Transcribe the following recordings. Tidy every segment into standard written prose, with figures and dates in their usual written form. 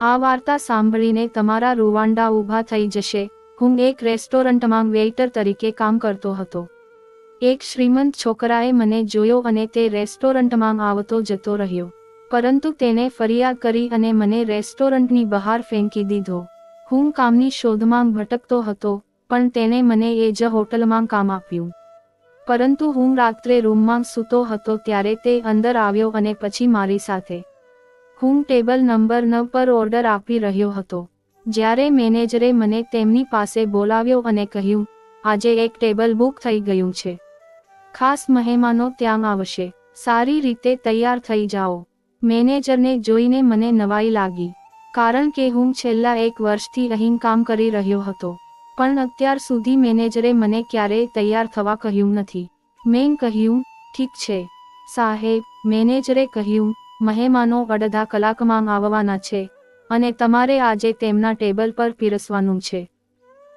આ વાર્તા સાંભળીને તમારા રૂવાંડા ઊભા થઈ જશે. હું એક રેસ્ટોરન્ટમાં વેઇટર તરીકે કામ કરતો હતો. એક શ્રીમંત છોકરાએ મને જોયો અને તે રેસ્ટોરન્ટમાં આવતો જતો રહ્યો. પરંતુ તેને ફરિયાદ કરી અને મને રેસ્ટોરન્ટની બહાર ફેંકી દીધો. હું કામની શોધમાં ભટકતો હતો, પણ તેને મને એ જ હોટલમાં કામ આપ્યું. પરંતુ હું રાત્રે રૂમમાં સૂતો હતો ત્યારે તે અંદર આવ્યો અને પછી મારી સાથે. હું ટેબલ નંબર 9 પર ઓર્ડર આપી રહ્યો હતો. જ્યારે મેનેજરે મને તેમની પાસે બોલાવ્યો અને કહ્યું, આજે એક ટેબલ બુક થઈ ગયું છે. ખાસ મહેમાનો ત્યાં આવશે. સારી રીતે તૈયાર થઈ જાઓ. મેનેજરને જોઈને મને નવાઈ લાગી, કારણ કે હું છેલ્લા 1 વર્ષથી અહીં કામ કરી રહ્યો હતો. પણ અત્યાર સુધી મેનેજરે મને ક્યારેય તૈયાર થવા કહ્યું નથી. મેં કહ્યું, ઠીક છે, સાહેબ. મેનેજરે કહ્યું, મહેમાનો અડધા કલાકમાં આવવાના છે અને તમારે આજે તેમના ટેબલ પર પીરસવાનું છે.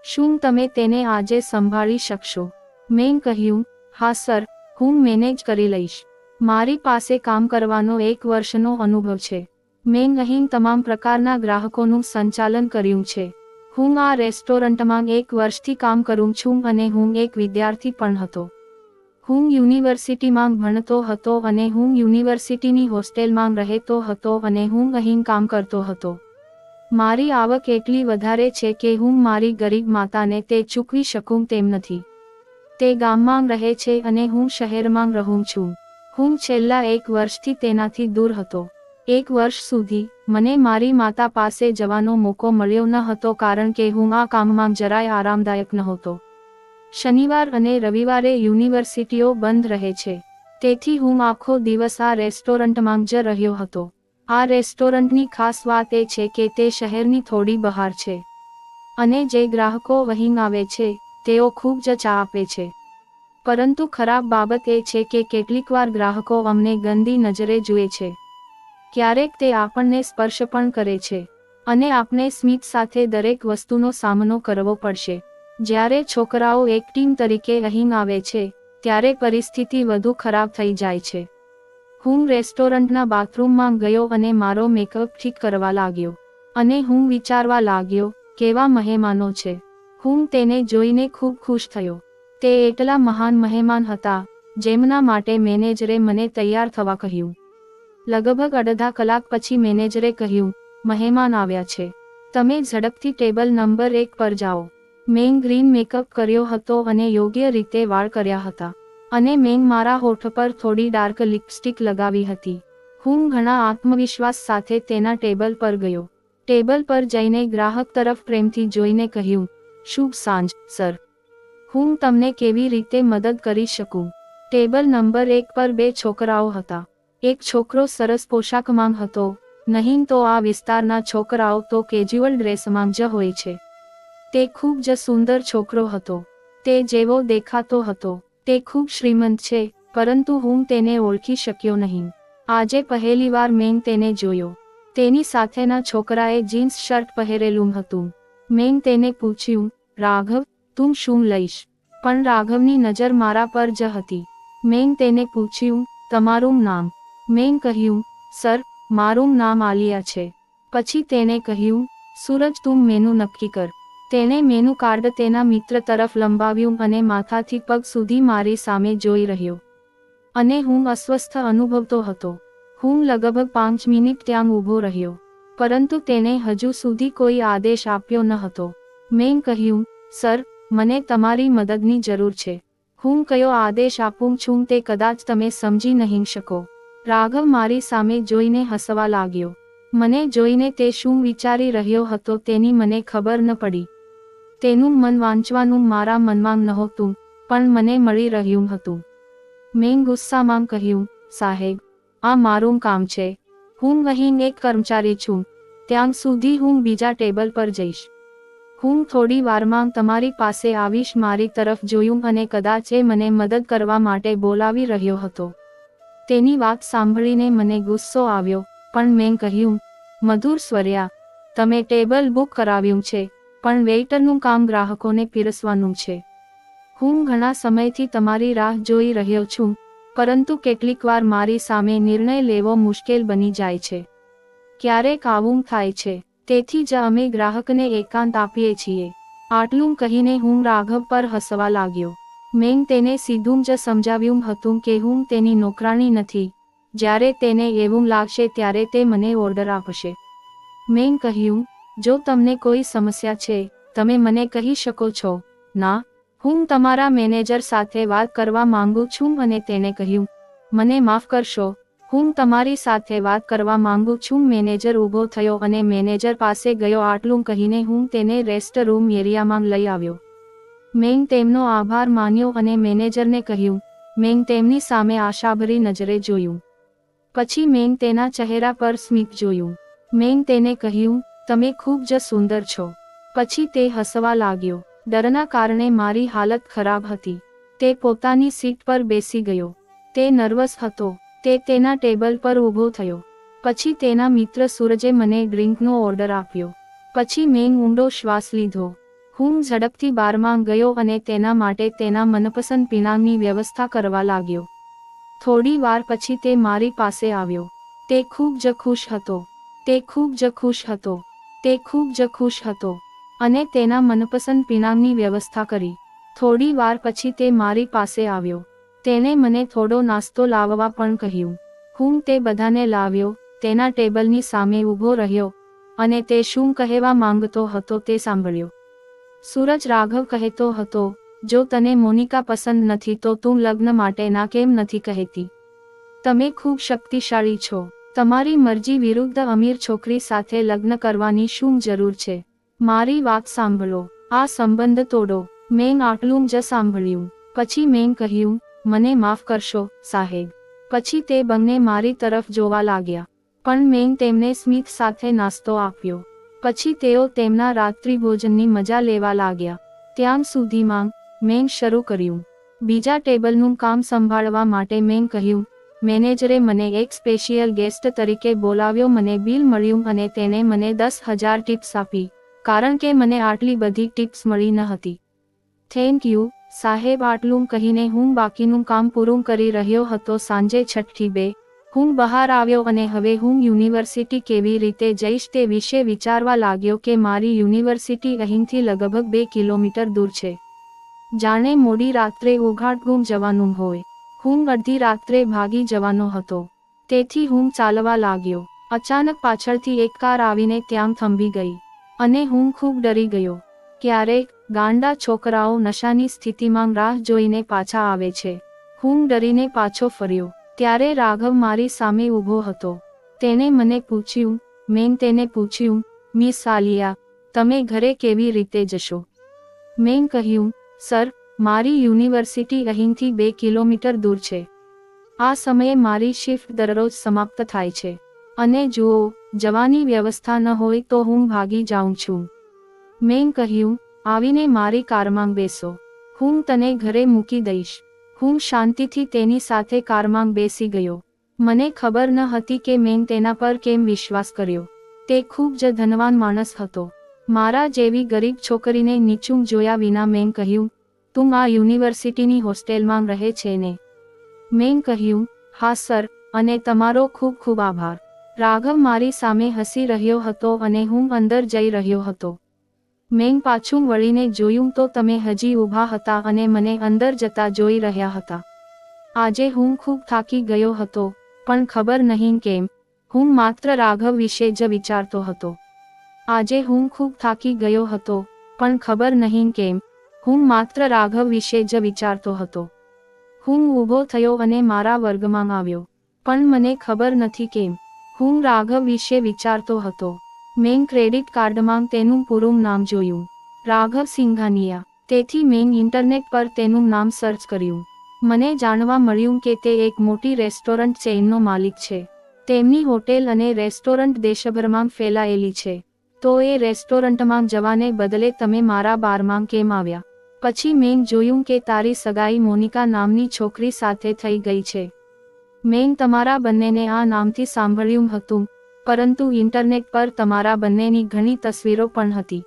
શું તમે તેને આજે સંભાળી શકશો? મેં કહ્યું, હા સર, હું મેનેજ કરી લઈશ. મારી પાસે કામ કરવાનો 1 વર્ષનો અનુભવ છે. મેં અહીં તમામ પ્રકારના ગ્રાહકોનું સંચાલન કર્યું છે. હું આ રેસ્ટોરન્ટમાં 1 વર્ષથી કામ કરું છું અને હું એક વિદ્યાર્થી પણ હતો. હું યુનિવર્સિટીમાં ભણતો હતો અને હું યુનિવર્સિટીની હોસ્ટેલમાં રહેતો હતો અને હું અહીં કામ કરતો હતો. મારી આવક એટલી વધારે છે કે હું મારી ગરીબ માતાને તે ચૂકવી શકું તેમ નથી. તે ગામમાં રહે છે અને હું શહેરમાં રહું છું. હું છેલ્લા 1 વર્ષથી તેનાથી દૂર હતો. 1 વર્ષ સુધી મને મારી માતા પાસે જવાનો મોકો મળ્યો ન હતો કારણ કે હું આ કામમાં જરાય આરામદાયક નહોતો. શનિવાર અને રવિવારે યુનિવર્સિટીઓ બંધ રહે છે. તેથી હું આખો દિવસ આ રેસ્ટોરન્ટમાં જ રહ્યો હતો. આ રેસ્ટોરન્ટની ખાસ વાત એ છે કે તે શહેરની થોડી બહાર છે. અને જે ગ્રાહકો અહીં આવે છે, તેઓ ખૂબ જ ચા આપે છે. પરંતુ ખરાબ બાબત એ છે કે કેટલીકવાર ગ્રાહકો અમને ગંદી નજરે જુએ છે. ક્યારેક તે આપણને સ્પર્શ પણ કરે છે. અને આપણે સ્મિત સાથે દરેક વસ્તુનો સામનો કરવો પડશે. જ્યારે છોકરાઓ એક ટીમ તરીકે અહીં આવે છે, ત્યારે પરિસ્થિતિ વધુ ખરાબ થઈ જાય છે. હું રેસ્ટોરન્ટના બાથરૂમમાં ગયો અને મારો મેકઅપ ઠીક કરવા લાગ્યો. અને હું વિચારવા લાગ્યો, કેવા મહેમાનો છે. હું તેને જોઈને ખૂબ ખુશ થયો. તે એટલા મહાન મહેમાન હતા, જેમના માટે મેનેજરે મને તૈયાર થવા કહ્યું. લગભગ અડધા કલાક પછી મેનેજરે કહ્યું, મહેમાન આવ્યા છે. તમે ઝડપથી ટેબલ નંબર 1 પર જાઓ. મેં ગ્રીન મેકઅપ કર્યો હતો અને યોગ્ય રીતે વાળ કર્યા હતા. અને મેં મારા હોઠ પર થોડી ડાર્ક લિપસ્ટિક લગાવી હતી. હું ઘણા આત્મવિશ્વાસ સાથે તેના ટેબલ પર ગયો. ટેબલ પર જઈને ગ્રાહક તરફ પ્રેમથી જોઈને કહ્યું, શુભ સાંજ, સર. હું તમને કેવી રીતે મદદ કરી શકું? ટેબલ નંબર 1 પર 2 છોકરાઓ હતા. એક છોકરો સરસ પોશાકમાં હતો, નહીં તો આ વિસ્તારના છોકરાઓ તો કેજ્યુઅલ ડ્રેસમાં જ હોય છે. તે ખૂબ જ સુંદર છોકરો હતો. તે જેવો દેખાતો હતો, તે ખૂબ શ્રીમંત છે, પરંતુ હું તેને ઓળખી શક્યો નહીં. આજે પહેલીવાર મેં તેને જોયો. તેની સાથેના છોકરાએ જીન્સ શર્ટ પહેરેલું હતું. મેં તેને પૂછ્યું, રાઘવ, તું શું લઈશ? પણ રાઘવની નજર મારા પર જ હતી. મેં તેને પૂછ્યું, તમારું નામ? મેં કહ્યું, સર, મારું નામ આલિયા છે. પછી તેને કહ્યું, સૂરજ, તું મેનુ નક્કી કર. તેણે મેનુ કાર્ડ તેના મિત્ર તરફ લંબાવ્યું અને માથાથી પગ સુધી મારી સામે જોઈ રહ્યો. અને હું અસ્વસ્થ અનુભવતો હતો. હું લગભગ 5 મિનિટ ત્યાં ઊભો રહ્યો. પરંતુ તેણે હજુ સુધી કોઈ આદેશ આપ્યો ન હતો. મેં કહ્યું, સર, મને તમારી મદદની જરૂર છે. હું કયો આદેશ આપું છું તે કદાચ તમે સમજી નહીં શકો. રાઘવ મારી સામે જોઈને હસવા લાગ્યો. મને જોઈને તે શું વિચારી રહ્યો હતો તેની મને ખબર ન પડી. તેનું મન વાંચવાનું મારા મનમાં નહોતું, પણ મને મળી રહ્યું હતું. મેં ગુસ્સામાં કહ્યું, સાહેબ, આ મારું કામ છે. હું અહીં એક કર્મચારી છું. ત્યાં સુધી હું બીજા ટેબલ પર જઈશ. હું થોડી વારમાં તમારી પાસે આવીશ. મારી તરફ જોયું અને કદાચ એ મને મદદ કરવા માટે બોલાવી રહ્યો હતો. તેની વાત સાંભળીને મને ગુસ્સો આવ્યો, પણ મેં કહ્યું, મધુર સ્વર્યા, તમે ટેબલ બુક કરાવ્યું છે, પણ વેઇટરનું કામ ગ્રાહકોને પીરસવાનું છે. હું ઘણા સમયથી તમારી રાહ જોઈ રહ્યો છું, પરંતુ કેટલીકવાર મારી સામે નિર્ણય લેવો મુશ્કેલ બની જાય છે. ક્યારેક આવું થાય છે. તેથી જ અમે ગ્રાહકને એકાંત આપીએ છીએ. આટલું કહીને હું રાઘવ પર હસવા લાગ્યો. મેં તેને સીધું જ સમજાવ્યું હતું કે હું તેની નોકરાણી નથી. જ્યારે તેને એવું લાગશે ત્યારે તે મને ઓર્ડર આપશે. મેં કહ્યું, જો તમને કોઈ સમસ્યા છે, તમે મને કહી શકો છો. ના, હું તમારા મેનેજર સાથે વાત કરવા માંગુ છું અને તેને કહ્યું, મને માફ કરશો, હું તમારી સાથે વાત કરવા માંગુ છું. મેનેજર ઊભો થયો અને મેનેજર પાસે ગયો. આટલું કહીને હું તેને રેસ્ટ રૂમ એરિયામાં લઈ આવ્યો. મેં તેમનો આભાર માન્યો અને મેનેજરને કહ્યું. મેં તેમની સામે આશાભરી નજરે જોયું. પછી મેં તેના ચહેરા પર સ્મિત જોયું. મેં તેને કહ્યું, તમે ખૂબ જ સુંદર છો. પછી તે હસવા લાગ્યો. ડરના કારણે મારી હાલત ખરાબ હતી. તે પોતાની સીટ પર બેસી ગયો. તે નર્વસ હતો. તે તેના ટેબલ પર ઊભો થયો. પછી તેના મિત્ર સૂરજે મને ડ્રિંકનો ઓર્ડર આપ્યો. પછી મેં ઊંડો શ્વાસ લીધો. હું ઝડપથી બારમાં ગયો અને તેના માટે તેના મનપસંદ પીણાની વ્યવસ્થા કરવા લાગ્યો. થોડી વાર પછી તે મારી પાસે આવ્યો. તે ખૂબ જ ખુશ હતો. તે ખૂબ જ ખુશ હતો. તે ખૂબ જ ખુશ હતો. અને તેના મનપસંદ પીણાની વ્યવસ્થા કરી. થોડી વાર પછી તે મારી પાસે આવ્યો. તેણે મને થોડો નાસ્તો લાવવા પણ કહ્યું. હું તે બધાને લાવ્યો. તેના ટેબલની સામે ઊભો રહ્યો અને તે શું કહેવા માંગતો હતો તે સાંભળ્યો. સૂરજ રાઘવ કહેતો હતો, જો તને મોનિકા પસંદ નથી તો તું લગ્ન માટે ના કેમ નથી કહેતી? તમે ખૂબ શક્તિશાળી છો. તમારી મરજી વિરુદ્ધ અમીર છોકરી સાથે લગ્ન કરવાની શું જરૂર છે? મારી વાત સાંભળો. આ સંબંધ તોડો. મેં આટલું જ સાંભળ્યું. પછી મેં કહ્યું, મને માફ કરશો, સાહેબ. પછી તે બંને મારી તરફ જોવા લાગ્યા. પણ મેં તેમને સ્મિત સાથે નાસ્તો આપ્યો. પછી તેઓ તેમના રાત્રિભોજનની મજા લેવા લાગ્યા. ત્યાં સુધીમાં મેં શરૂ કર્યું. બીજા ટેબલનું કામ સંભાળવા માટે મેં કહ્યું, મેનેજરે મને એક સ્પેશિયલ ગેસ્ટ તરીકે બોલાવ્યો. મને બિલ મળ્યું અને તેને મને 10,000 ટિપ્સ આપી, કારણ કે મને આટલી બધી ટિપ્સ મળી ન હતી. થેન્ક યુ, સાહેબ. આટલું કહીને હું બાકીનું કામ પૂરું કરી રહ્યો હતો. સાંજે 6:02 હું બહાર આવ્યો અને હવે હું યુનિવર્સિટી કેવી રીતે જઈશ તે વિશે વિચારવા લાગ્યો કે મારી યુનિવર્સિટી અહીંથી લગભગ 2 કિલોમીટર દૂર છે. જાણે મોડી રાત્રે ઉઘાડઘૂમ જવાનું હોય. હું અડધી રાત્રે ભાગી જવાનો હતો. તેથી હું ચાલવા લાગ્યો. અચાનક પાછળથી એક કાર આવીને ત્યાં થંભી ગઈ અને હું ખૂબ ડરી ગયો. ક્યારેક ગાંડા છોકરાઓ નશાની સ્થિતિમાં રાહ જોઈને પાછા આવે છે. હું ડરીને પાછો ફર્યો. ત્યારે રાઘવ મારી સામે ઊભો હતો. તેણે મને પૂછ્યું. મેં તેને પૂછ્યું, મિસ આલિયા, તમે ઘરે કેવી રીતે જશો? મેં કહ્યું, સર, મારી યુનિવર્સિટી અહીંથી 2 કિલોમીટર દૂર છે. આ સમયે મારી શિફ્ટ દરરોજ સમાપ્ત થાય છે. અને જુઓ, જવાની વ્યવસ્થા ન હોય તો હું ભાગી જાઉં છું. મેં કહ્યું, આવીને મારી કારમાં બેસો. હું તને ઘરે મૂકી દઈશ. હું શાંતિથી તેની સાથે કારમાં બેસી ગયો. મને ખબર ન હતી કે મેં તેના પર કેમ વિશ્વાસ કર્યો. તે ખૂબ જ ધનવાન માણસ હતો. મારા જેવી ગરીબ છોકરીને નીચું જોયા વિના મેં કહ્યું, તું આ યુનિવર્સિટીની હોસ્ટેલમાં રહે છે ને? મેં કહ્યું, હા સર, અને તમારો ખૂબ ખૂબ આભાર. રાઘવ મારી સામે હસી રહ્યો હતો અને હું અંદર જઈ રહ્યો હતો. મેં પાછું વળીને જોયું તો તમે હજી ઊભા હતા અને મને અંદર જતા જોઈ રહ્યા હતા. આજે હું ખૂબ થાકી ગયો હતો, પણ ખબર નહીં કેમ, હું માત્ર રાઘવ વિશે જ વિચારતો હતો. આજે હું ખૂબ થાકી ગયો હતો, પણ ખબર નહીં કેમ, હું માત્ર રાઘવ વિશે જ વિચારતો હતો. હું ઊભો થયો અને મારા વર્ગમાં આવ્યો. પણ મને ખબર નથી કેમ, હું રાઘવ વિશે વિચારતો હતો. મેં ક્રેડિટ કાર્ડમાં તેનું પૂરું નામ જોયું. રાઘવ સિંઘાનિયા. તેથી મેં ઇન્ટરનેટ પર તેનું નામ સર્ચ કર્યું. મને જાણવા મળ્યું કે તે એક મોટી રેસ્ટોરન્ટ ચેઇનનો માલિક છે. તેમની હોટેલ અને રેસ્ટોરન્ટ દેશભરમાં ફેલાયેલી છે. તો એ રેસ્ટોરન્ટમાં જવાને બદલે તમે મારા બારમાં કેમ આવ્યા? પછી મેં જોયું કે તારી સગાઈ મોનિકા નામની છોકરી સાથે થઈ ગઈ છે. મેં તમારા બંનેને આ નામથી સાંભળ્યું હતું, પરંતુ ઇન્ટરનેટ પર તમારા બંનેની ઘણી તસવીરો પણ હતી.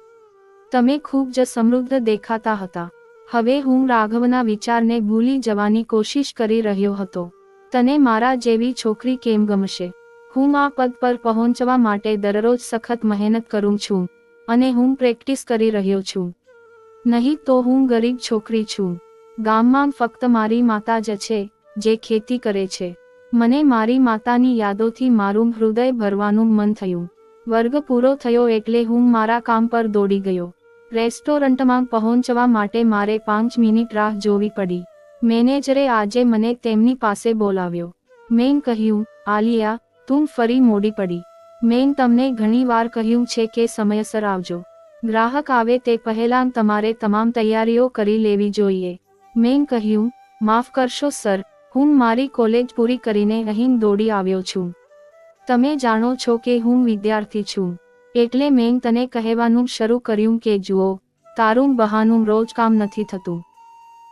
તમે ખૂબ જ સમૃદ્ધ દેખાતા હતા. હવે હું રાઘવના વિચારને ભૂલી જવાની કોશિશ કરી રહ્યો હતો. તને મારા જેવી છોકરી કેમ ગમશે? હું આ પદ પર પહોંચવા માટે દરરોજ સખત મહેનત કરું છું અને હું પ્રેક્ટિસ કરી રહ્યો છું. નહીં તો હું ગરીબ છોકરી છું. ગામમાં ફક્ત મારી માતા જ છે જે ખેતી કરે છે. મને મારી માતાની યાદોથી મારું હૃદય ભરવાનું મન થયું. વર્ગ પૂરો થયો એટલે હું મારા કામ પર દોડી ગયો. રેસ્ટોરન્ટમાં પહોંચવા માટે મારે 5 મિનિટ રાહ જોવી પડી. મેનેજરે આજે મને તેમની પાસે બોલાવ્યો. મેં કહ્યું, આલિયા, તું ફરી મોડી પડી. મેં તમને ઘણી વાર કહ્યું છે કે સમયસર આવજો. ગ્રાહક આવે તે પહેલાં તમારે તમામ તૈયારીઓ કરી લેવી જોઈએ. મેં કહ્યું, માફ કરશો સર, હું મારી કોલેજ પૂરી કરીને અહીં દોડી આવ્યો છું. તમે જાણો છો કે હું વિદ્યાર્થી છું. એટલે મેં તને કહેવાનું શરૂ કર્યું કે જુઓ, તારું બહાનું રોજ કામ નથી થતું.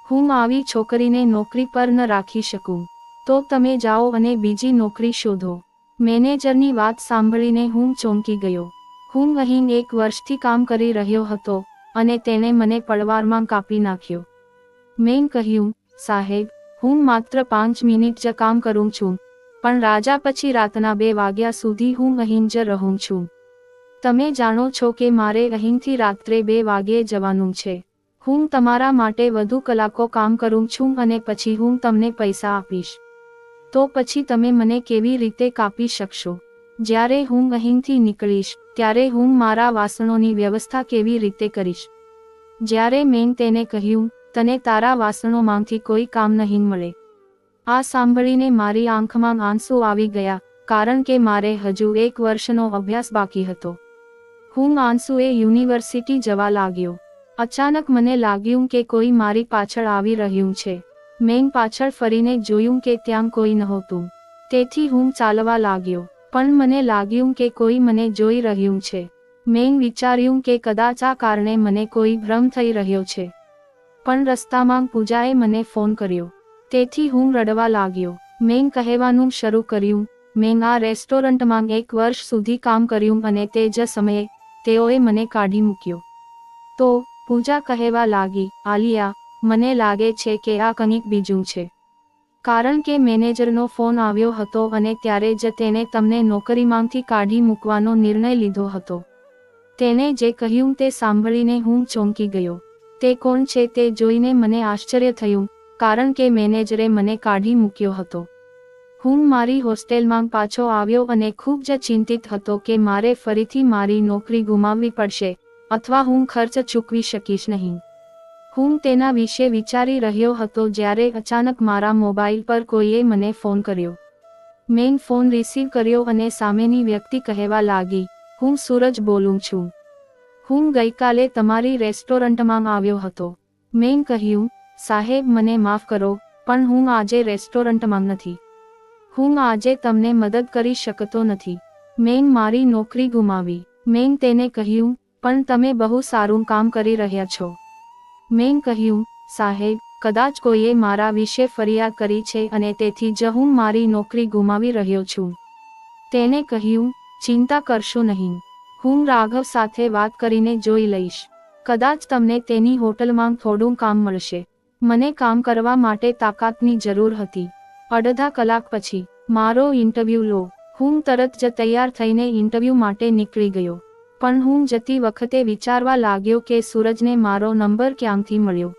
હું આવી છોકરીને નોકરી પર ન રાખી શકું. તો તમે જાઓ અને બીજી નોકરી શોધો. મેનેજરની વાત સાંભળીને હું ચોંકી ગયો. હું અહીં 1 વર્ષથી કામ કરી રહ્યો હતો અને તેણે મને પળવારમાં કાપી નાખ્યો. મેં કહ્યું, સાહેબ, હું માત્ર 5 મિનિટ જ કામ કરું છું, પણ રાજા પછી રાતના 2 વાગ્યા સુધી હું અહીં જ રહું છું. તમે જાણો છો કે મારે અહીંથી રાત્રે 2 વાગ્યે જવાનું છે. હું તમારા માટે વધુ કલાકો કામ કરું છું અને પછી હું તમને પૈસા આપીશ. તો પછી તમે મને કેવી રીતે કાપી શકશો? જ્યારે હું અહીંથી નીકળીશ ત્યારે હું મારા વાસણોની વ્યવસ્થા કેવી રીતે કરીશ? જ્યારે મેં તેને કહ્યું, તને તારા વાસણોમાંથી કોઈ કામ નહીં મળે. આ સાંભળીને મારી આંખમાં આંસુ આવી ગયા, કારણ કે મારે હજુ 1 વર્ષનો અભ્યાસ બાકી હતો. હું આંસુએ યુનિવર્સિટી જવા લાગ્યો. અચાનક મને લાગ્યું કે કોઈ મારી પાછળ આવી રહ્યું છે. મેં પાછળ ફરીને જોયું કે ત્યાં કોઈ નહોતું. તેથી હું ચાલવા લાગ્યો, પણ મને લાગ્યું કે કોઈ મને જોઈ રહ્યું છે. મેં વિચાર્યું કે કદાચ આ કારણે મને કોઈ ભ્રમ થઈ રહ્યો છે. પણ રસ્તામાં પૂજાએ મને ફોન કર્યો. તેથી હું રડવા લાગ્યો. મેં કહેવાનું શરૂ કર્યું, મેં આ રેસ્ટોરન્ટમાં 1 વર્ષ સુધી કામ કર્યું અને તે જ સમયે તેઓએ મને કાઢી મૂક્યો. તો પૂજા કહેવા લાગી, આલિયા, મને લાગે છે કે આ કંઈક બીજું છે. કારણ કે મેનેજરનો ફોન આવ્યો હતો અને ત્યારે જ તેણે તમને નોકરીમાંથી કાઢી મૂકવાનો નિર્ણય લીધો હતો. તેણે જે કહ્યું તે સાંભળીને હું ચોંકી ગયો. તે કોણ છે તે જોઈને મને આશ્ચર્ય થયું, કારણ કે મેનેજરે મને કાઢી મૂક્યો હતો. હું મારી હોસ્ટેલમાં પાછો આવ્યો અને ખૂબ જ ચિંતિત હતો કે મારે ફરીથી મારી નોકરી ગુમાવવી પડશે અથવા હું ખર્ચ ચૂકવી શકીશ નહીં. હું તેના વિશે વિચારી રહ્યો હતો જ્યારે અચાનક મારા મોબાઈલ પર કોઈએ મને ફોન કર્યો. મેં ફોન રિસીવ કર્યો અને સામેની વ્યક્તિ કહેવા લાગી, હું સૂરજ બોલું છું. હું ગઈકાલે તમારી રેસ્ટોરન્ટમાં આવ્યો હતો. મેં કહ્યું, સાહેબ, મને માફ કરો, પણ હું આજે રેસ્ટોરન્ટમાં નથી. હું આજે તમને મદદ કરી શકતો નથી. મેં મારી નોકરી ગુમાવી. મેં તેને કહ્યું, પણ તમે બહુ સારું કામ કરી રહ્યા છો. મેં કહ્યું, સાહેબ, કદાચ કોઈએ મારા વિશે ફરિયાદ કરી છે અને તેથી જ હું મારી નોકરી ગુમાવી રહ્યો છું. તેને કહ્યું, ચિંતા કરશો નહીં. હું રાઘવ સાથે વાત કરીને જોઈ લઈશ. કદાચ તમને તેની હોટલમાં થોડું કામ મળશે. મને કામ કરવા માટે તાકાતની જરૂર હતી. અડધા કલાક પછી મારો ઇન્ટરવ્યૂ લો. હું તરત જ તૈયાર થઈને ઇન્ટરવ્યૂ માટે નીકળી ગયો. પણ હું જતી વખતે વિચારવા લાગ્યો કે સૂરજને મારો નંબર ક્યાંથી મળ્યો.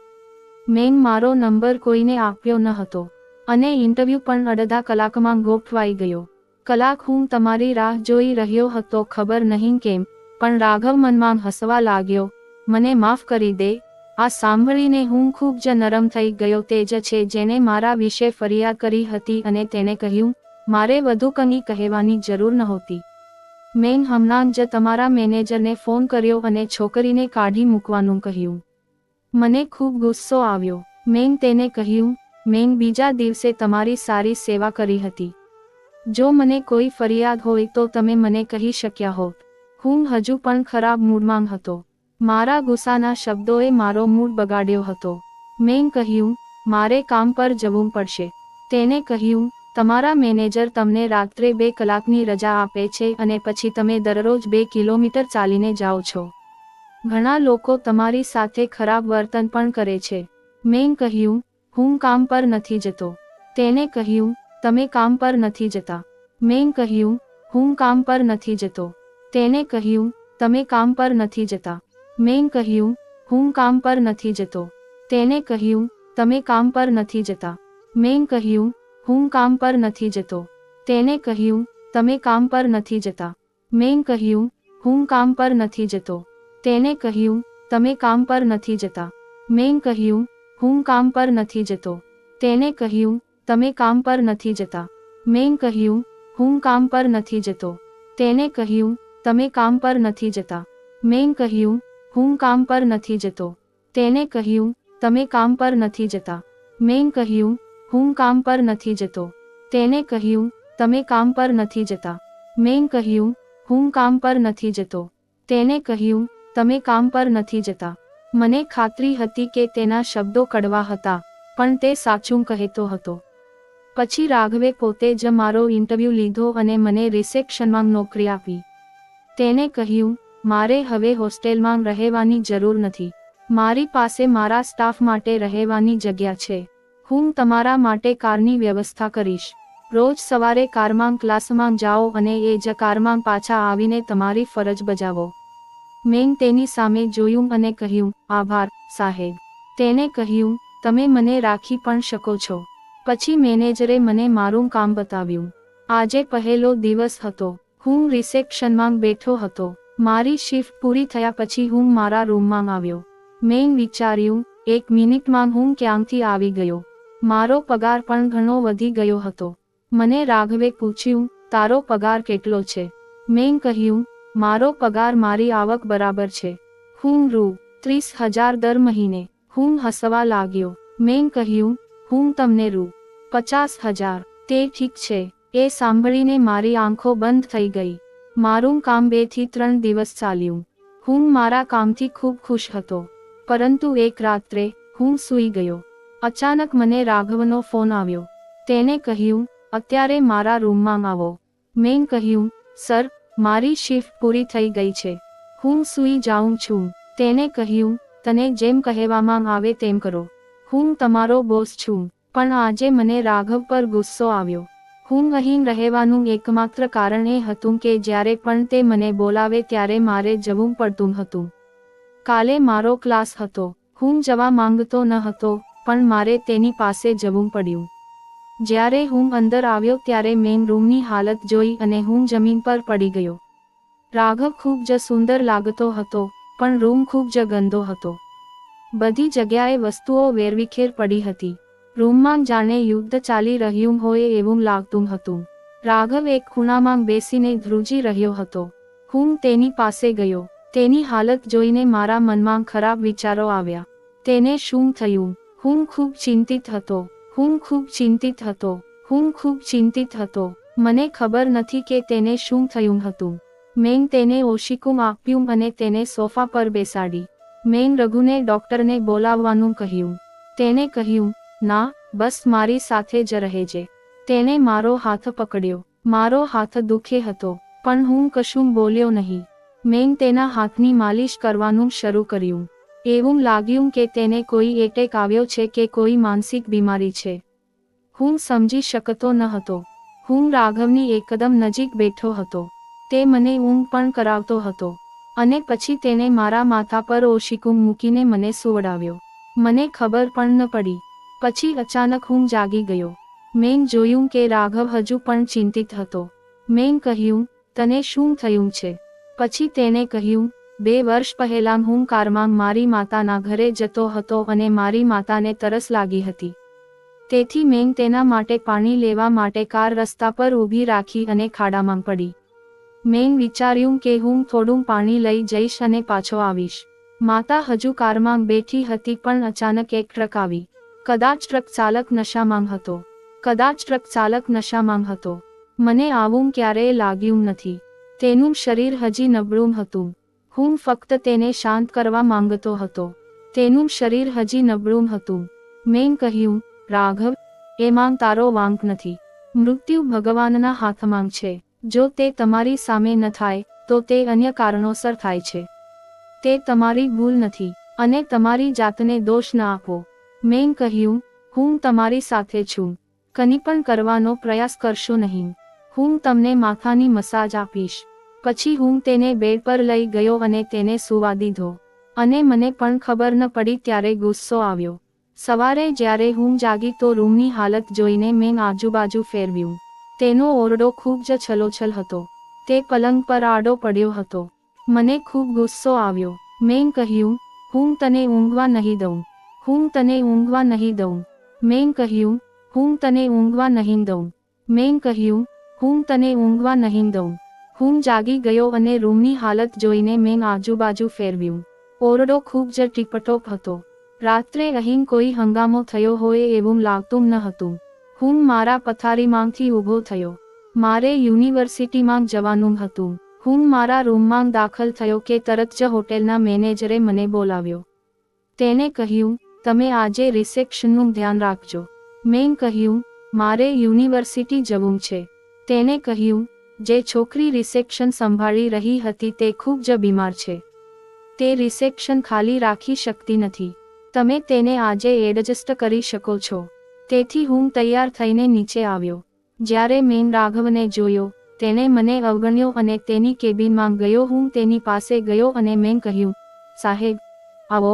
મેં મારો નંબર કોઈને આપ્યો ન હતો અને ઇન્ટરવ્યૂ પણ અડધા કલાકમાં ગોઠવાઈ ગયો. કલાક હું તમારી રાહ જોઈ રહ્યો હતો, ખબર નહીં કેમ, પણ રાઘવ મનમાં હસવા લાગ્યો. મને માફ કરી દે. આ સાંભળીને હું ખૂબ જ નરમ થઈ ગયો. તે જ છે જેણે મારા વિશે ફરિયાદ કરી હતી અને તેણે કહ્યું, મારે વધુ કંઈ કહેવાની જરૂર નહોતી. મેં હમણાં જ તમારા મેનેજરને ફોન કર્યો અને છોકરીને કાઢી મૂકવાનું કહ્યું. મને ખૂબ ગુસ્સો આવ્યો. મેં તેને કહ્યું, મેં બીજા દિવસે તમારી સારી સેવા કરી હતી. જો મને કોઈ ફરિયાદ હોય તો તમે મને કહી શક્યા હોત. હું હજુ પણ ખરાબ મૂડમાં હતો. મારા ગુસ્સાના શબ્દોએ મારો મૂડ બગાડ્યો હતો. મેં કહ્યું, મારે કામ પર જવું પડશે. તેને કહ્યું, તમારા મેનેજર તમને રાત્રે 2 કલાકની રજા આપે છે અને પછી તમે દરરોજ 2 કિલોમીટર ચાલીને જાઓ છો. ઘણા લોકો તમારી સાથે ખરાબ વર્તન પણ કરે છે. મેં કહ્યું, હું કામ પર નથી જતો. તેને કહ્યું, તમે કામ પર નથી જતા. મેં કહ્યું, હું કામ પર નથી જતો. તેને કહ્યું, તમે કામ પર નથી જતા. મેં કહ્યું, હું કામ પર નથી જતો. તેને કહ્યું, તમે કામ પર નથી જતા. મેં કહ્યું, હું કામ પર નથી જતો. તેને કહ્યું, તમે કામ પર નથી જતા. મેં કહ્યું, હું કામ પર નથી જતો. તેને કહ્યું, તમે કામ પર નથી જતા. મેં કહ્યું, હું કામ પર નથી જતો. તેને કહ્યું, તમે કામ પર નથી જતા. મેં કહ્યું, હું કામ પર નથી જતો. તેને કહ્યું, તમે કામ પર નથી જતા. મેં કહ્યું, હું કામ પર નથી જતો. તેને કહ્યું, તમે કામ પર નથી જતા. મેં કહ્યું, હું કામ પર નથી જતો. તેને કહ્યું, તમે કામ પર નથી જતા. મેં કહ્યું, હું કામ પર નથી જતો. તેને કહ્યું, તમે કામ પર નથી જતા. મને ખાતરી હતી કે તેના શબ્દો કડવા હતા, પણ તે સાચું કહેતો હતો. પછી રાઘવે પોતે જ મારો ઇન્ટરવ્યૂ લીધો અને મને રિસેપ્શનમાં નોકરી આપી. તેને કહ્યું, મારે હવે હોસ્ટેલમાં રહેવાની જરૂર નથી. મારી પાસે મારા સ્ટાફ માટે રહેવાની જગ્યા છે. હું તમારા માટે કારની વ્યવસ્થા કરીશ. રોજ સવારે કારમાં ક્લાસમાં જાઓ અને એ જ કારમાં પાછા આવીને તમારી ફરજ બજાવો. મેં તેની સામે જોયું અને કહ્યું, આભાર, સાહેબ. તેને કહ્યું, તમે મને રાખી પણ શકો છો. પછી મેનેજરે મને મારું કામ બતાવ્યું. આજે પહેલો દિવસ હતો. હું રિસેપ્શનમાં બેઠો હતો. મારી શિફ્ટ પૂરી થયા પછી હું મારા રૂમમાં આવ્યો. મેં વિચાર્યું, 1 મિનિટમાં હું ક્યાંથી આવી ગયો. મારો પગાર પણ ઘણો વધી ગયો હતો. મને રાઘવે પૂછ્યું, તારો પગાર કેટલો છે? મેં કહ્યું, મારો પગાર મારી આવક બરાબર છે. હું ₹30,000 દર મહિને. હું હસવા લાગ્યો. મેં કહ્યું, હું તમને ₹50,000. તે ઠીક છે. એ સાંભળીને મારી આંખો બંધ થઈ ગઈ. મારું કામ 2 થી 3 દિવસ ચાલ્યું. હું મારા કામથી ખૂબ ખુશ હતો. પરંતુ એક રાત્રે હું સૂઈ ગયો. અચાનક મને રાઘવનો ફોન આવ્યો. તેને કહ્યું, અત્યારે મારા રૂમમાં આવો. મેં કહ્યું, સર, મારી શિફ્ટ પૂરી થઈ ગઈ છે. હું સૂઈ જાઉં છું. તેને કહ્યું, તને જેમ કહેવામાં આવે તેમ કરો. હું તમારો બોસ છું. પણ આજે મને રાઘવ પર ગુસ્સો આવ્યો. હું અહીં રહેવાનું એકમાત્ર કારણ એ હતું કે જ્યારે પણ તે મને બોલાવે ત્યારે મારે જવું પડતું હતું. કાલે મારો ક્લાસ હતો. હું જવા માંગતો ન હતો, પણ મારે તેની પાસે જવું પડ્યું. જ્યારે હું અંદર આવ્યો ત્યારે મેં રૂમની હાલત જોઈ અને હું જમીન પર પડી ગયો. રાઘવ ખૂબ જ સુંદર લાગતો હતો, પણ રૂમ ખૂબ જ ગંદો હતો. બધી જગ્યાએ વસ્તુઓ વેરવિખેર પડી હતી. રૂમમાં જાણે યુદ્ધ ચાલી રહ્યું હોય એવું લાગતું હતું. રાઘવ એક ખૂણામાં બેસીને ધ્રુજી રહ્યો હતો. હું તેની પાસે ગયો. તેની હાલત જોઈને મારા મનમાં ખરાબ વિચારો આવ્યા. તેને શું થયું? હું ખૂબ ચિંતિત હતો. હું ખૂબ ચિંતિત હતો. હું ખૂબ ચિંતિત હતો. મને ખબર નથી કે તેને શું થયું હતું. મેં તેને ઓશિકું આપ્યું અને તેને સોફા પર બેસાડી. મેં રઘુને ડોક્ટરને બોલાવવાનું કહ્યું. તેને કહ્યું, ના, બસ મારી સાથે જ રહેજે. તેને મારો હાથ પકડ્યો. મારો હાથ દુખે હતો, પણ હું કશું બોલ્યો નહીં. મેં તેના હાથની માલિશ કરવાનું શરૂ કર્યું. એવું લાગ્યું કે તેને કોઈ એટેક આવ્યો છે કે કોઈ માનસિક બીમારી છે. હું સમજી શકતો ન હતો. હું રાઘવની એકદમ નજીક બેઠો હતો. તે મને ઊંઘ પણ કરાવતો હતો. અને પછી તેને મારા માથા પર ઓશિકું મૂકીને મને સુવડાવ્યો. મને ખબર પણ ન પડી. પછી અચાનક હું જાગી ગયો. મેં જોયું કે રાઘવ હજુ પણ ચિંતિત હતો. મેં કહ્યું, તને શું થયું છે? પછી તેને કહ્યું, 2 વર્ષ પહેલાં હું કારમાં મારી માતાના ઘરે જતો હતો અને મારી માતાને તરસ લાગી હતી. તેથી મેં તેના માટે પાણી લેવા માટે કાર રસ્તા પર ઊભી રાખી અને ખાડામાં પડી. મેં વિચાર્યું કે હું થોડું પાણી લઈ જઈશ અને પાછો આવીશ. માતા હજુ કારમાં બેઠી હતી પણ અચાનક એક ટ્રક આવી. કદાચ ટ્રક ચાલક નશામાં હતો. કદાચ ટ્રક ચાલક નશામાં હતો. મને આવું ક્યારેય લાગ્યું નથી. તેનું શરીર હજી નબળું હતું. હું ફક્ત તેને શાંત કરવા માંગતો હતો. તેનું શરીર હજી નબળું હતું. મેં કહ્યું, રાઘવ, એમાં તારો વાંક નથી. મૃત્યુ ભગવાનના હાથમાં છે. જો તે તમારી સામે ન થાય તો તે અન્ય કારણોસર થાય છે. તે તમારી ભૂલ નથી અને તમારી જાતને દોષ ન આપો. મેં કહ્યું, હું તમારી સાથે છું. કંઈ પણ કરવાનો પ્રયાસ કરશો નહીં. હું તમને માથાની મસાજ આપીશ. પછી હું તેને બેડ પર લઈ ગયો અને તેને સૂવા દીધો. અને મને પણ ખબર ન પડી ત્યારે ગુસ્સો આવ્યો. સવારે જ્યારે હું જાગી તો રૂમની હાલત જોઈને મેં આજુબાજુ ફેરવ્યું. તેનો ઓરડો ખૂબ જ છલોછલ હતો. તે પલંગ પર આડો પડ્યો હતો. મને ખૂબ ગુસ્સો આવ્યો. મેં કહ્યું, હું તને ઊંઘવા નહીં દઉં. હું તને ઊંઘવા નહીં દઉં. મેં કહ્યું, હું તને ઊંઘવા નહીં દઉં. મેં કહ્યું, હું તને ઊંઘવા નહીં દઉં. હું જાગી ગયો અને રૂમની હાલત જોઈને મેં આજુબાજુ ફેરવ્યું. ઓરડો ખૂબ જ ટીપટોપ હતો. રાત્રે અહીં કોઈ હંગામો થયો હોય એવું લાગતું ન હતું. હું મારા પથારીમાંથી ઊભો થયો. મારે યુનિવર્સિટીમાં જવાનું હતું. હું મારા રૂમમાં દાખલ થયો કે તરત જ હોટેલના મેનેજરે મને બોલાવ્યો. તેને કહ્યું, તમે આજે રિસેપ્શનનું ધ્યાન રાખજો. મેં કહ્યું, મારે યુનિવર્સિટી જવું છે. તેને કહ્યું, જે છોકરી રિસેપ્શન સંભાળી રહી હતી તે ખૂબ જ બીમાર છે. તે રિસેપ્શન ખાલી રાખી શકતી નથી. તમે તેને આજે એડજસ્ટ કરી શકો છો. તેથી હું તૈયાર થઈને નીચે આવ્યો. જ્યારે મેં રાઘવને જોયો, તેણે મને અવગણ્યો અને તેની કેબિનમાં ગયો. હું તેની પાસે ગયો અને મેં કહ્યું, સાહેબ, આવો,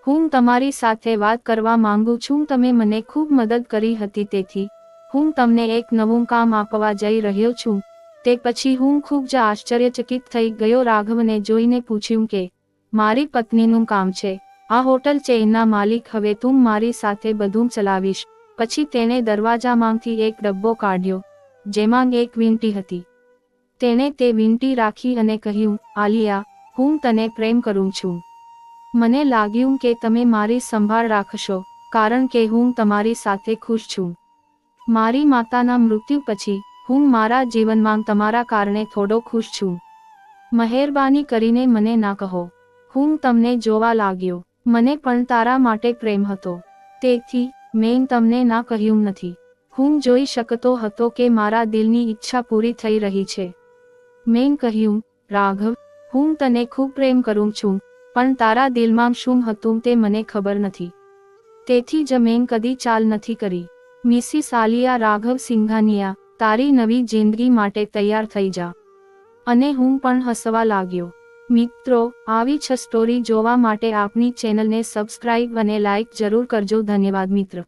હું તમારી સાથે વાત કરવા માંગુ છું. તમે મને ખૂબ મદદ કરી હતી તેથી હું તમને એક નવું કામ આપવા જઈ રહ્યો છું. તે પછી હું ખૂબ જ આશ્ચર્યચકિત થઈ ગયો. રાઘવને જોઈને પૂછ્યું કે, મારી પત્નીનું કામ છે. આ હોટલ ચેઇનના માલિક, હવે તું મારી સાથે બધું ચલાવીશ. પછી તેણે દરવાજામાંથી એક ડબ્બો કાઢ્યો, જેમાં એક વીંટી હતી. તેણે તે વીંટી રાખી અને કહ્યું, આલિયા, હું તને પ્રેમ કરું છું. મને લાગ્યું કે તમે મારી સંભાળ રાખશો, કારણ કે હું તમારી સાથે ખુશ છું. મારી માતાના મૃત્યુ પછી હું મારા જીવનમાં તમારા કારણે થોડો ખુશ છું. મહેરબાની કરીને મને ના કહો. હું તમને જોવા લાગ્યો. મને પણ તારા માટે પ્રેમ હતો. તેથી મેં તમને ના કહ્યું નથી. હું જોઈ શકતો હતો કે મારા દિલની ઈચ્છા પૂરી થઈ રહી છે. મેં કહ્યું, રાઘવ, હું તને ખૂબ પ્રેમ કરું છું, પણ તારા દિલમાં શું હતું તે મને ખબર નથી. તેથી જ મેં કદી ચાલ નથી કરી. મિસિસ આલિયા રાઘવ સિંઘાનિયા, તારી નવી જિંદગી માટે તૈયાર થઈ જા. અને હું પણ હસવા લાગ્યો. મિત્રો, આવી જ સ્ટોરી જોવા માટે આપની ચેનલને સબસ્ક્રાઇબ અને લાઇક જરૂર કરજો. ધન્યવાદ મિત્ર.